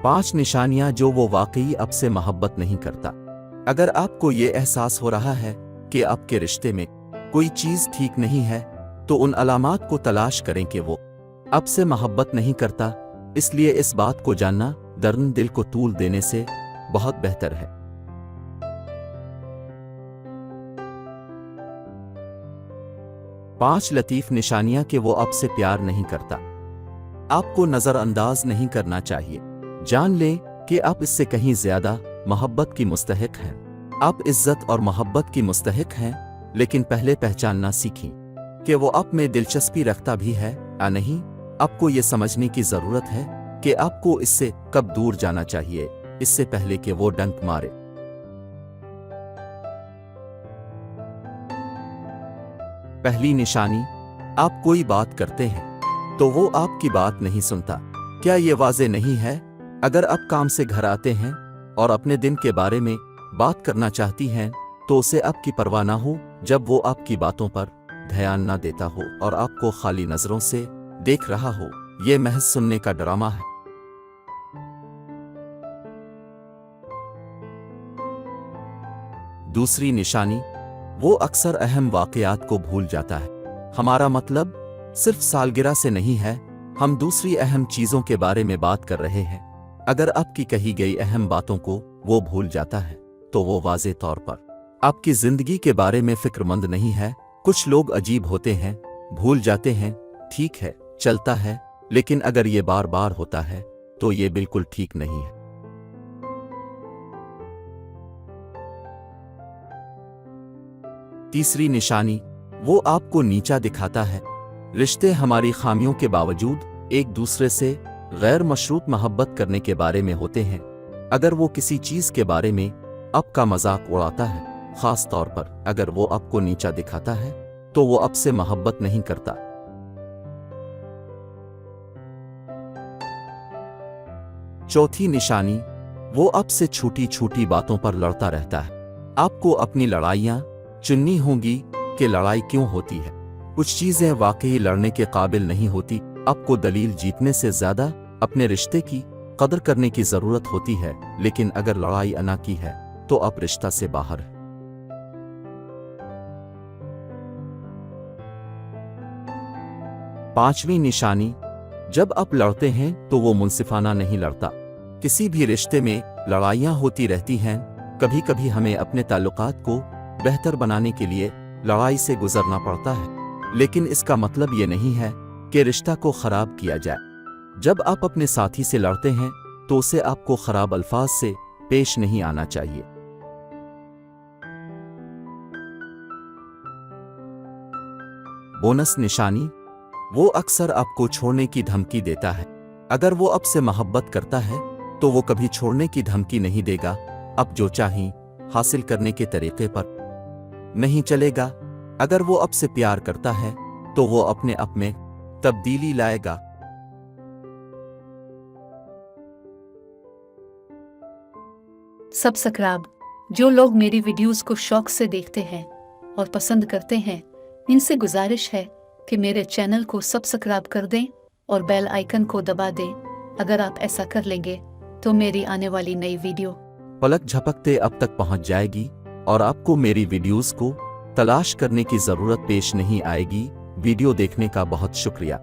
5 निशानियां जो वो वाकई आपसे मोहब्बत नहीं करता। अगर आपको ये एहसास हो रहा है कि आपके रिश्ते में कोई चीज़ ठीक नहीं है, तो उन अलामात को तलाश करें कि वो आपसे मोहब्बत नहीं करता। इसलिए इस बात को जानना दर्द दिल को तूल देने से बहुत बेहतर है। पांच लतीफ़ निशानियां कि वो आपसे प्यार नहीं करता। आपको नज़रअंदाज नहीं करना चाहिए। जान लें कि आप इससे कहीं ज्यादा मोहब्बत की मुस्तहिक हैं। आप इज्जत और मोहब्बत की मुस्तहिक हैं, लेकिन पहले पहचानना सीखें कि वो आप में दिलचस्पी रखता भी है या नहीं। आपको ये समझने की ज़रूरत है कि आपको इससे कब दूर जाना चाहिए, इससे पहले कि वो डंक मारे। पहली निशानी, आप कोई बात करते हैं तो वो आपकी बात नहीं सुनता। क्या ये वाज़े नहीं है? अगर आप काम से घर आते हैं और अपने दिन के बारे में बात करना चाहती हैं, तो उसे आपकी परवाह ना हो जब वो आपकी बातों पर ध्यान ना देता हो और आपको खाली नज़रों से देख रहा हो। ये महज सुनने का ड्रामा है। दूसरी निशानी, वो अक्सर अहम वाक़यात को भूल जाता है। हमारा मतलब सिर्फ सालगिरह से नहीं है, हम दूसरी अहम चीज़ों के बारे में बात कर रहे हैं। अगर आपकी कही गई अहम बातों को वो भूल जाता है, तो वो वाज़े तौर पर आपकी ज़िंदगी के बारे में फ़िक्रमंद नहीं है। कुछ लोग अजीब होते हैं, भूल जाते हैं, ठीक है, चलता है, लेकिन अगर ये बार बार होता है तो ये बिल्कुल ठीक नहीं है। तीसरी निशानी, वो आपको नीचा दिखाता है। रिश्ते हमारी खामियों के बावजूद एक दूसरे से गैर मशरूत मोहब्बत करने के बारे में होते हैं। अगर वो किसी चीज़ के बारे में आपका मजाक उड़ाता है, ख़ास तौर पर अगर वो आपको नीचा दिखाता है, तो वो आपसे मोहब्बत नहीं करता। चौथी निशानी, वो आपसे छोटी छोटी बातों पर लड़ता रहता है। आपको अपनी लड़ाइयाँ चुननी होंगी कि लड़ाई क्यों होती है। कुछ चीज़ें वाकई लड़ने के काबिल नहीं होती। आपको दलील जीतने से ज़्यादा अपने रिश्ते की कदर करने की ज़रूरत होती है, लेकिन अगर लड़ाई अना की है तो आप रिश्ता से बाहर हैं। पांचवी निशानी, जब आप लड़ते हैं तो वो मुंसिफाना नहीं लड़ता। किसी भी रिश्ते में लड़ाइयाँ होती रहती हैं। कभी कभी हमें अपने ताल्लुकात को बेहतर बनाने के लिए लड़ाई से गुजरना पड़ता है, लेकिन इसका मतलब ये नहीं है कि रिश्ता को खराब किया जाए। जब आप अपने साथी से लड़ते हैं तो उसे आपको खराब अल्फाज से पेश नहीं आना चाहिए। बोनस निशानी, वो अक्सर आपको छोड़ने की धमकी देता है। अगर वो आपसे मोहब्बत करता है तो वो कभी छोड़ने की धमकी नहीं देगा। आप जो चाहें हासिल करने के तरीके पर नहीं चलेगा। अगर वो आपसे प्यार करता है तो वो अपने आप में तब्दीली लाएगा। सब्सक्राइब। जो लोग मेरी वीडियोस को शौक से देखते हैं और पसंद करते हैं, इनसे गुजारिश है कि मेरे चैनल को सब्सक्राइब कर दें और बेल आइकन को दबा दें। अगर आप ऐसा कर लेंगे तो मेरी आने वाली नई वीडियो पलक झपकते अब तक पहुंच जाएगी और आपको मेरी वीडियोस को तलाश करने की ज़रूरत पेश नहीं आएगी। वीडियो देखने का बहुत शुक्रिया।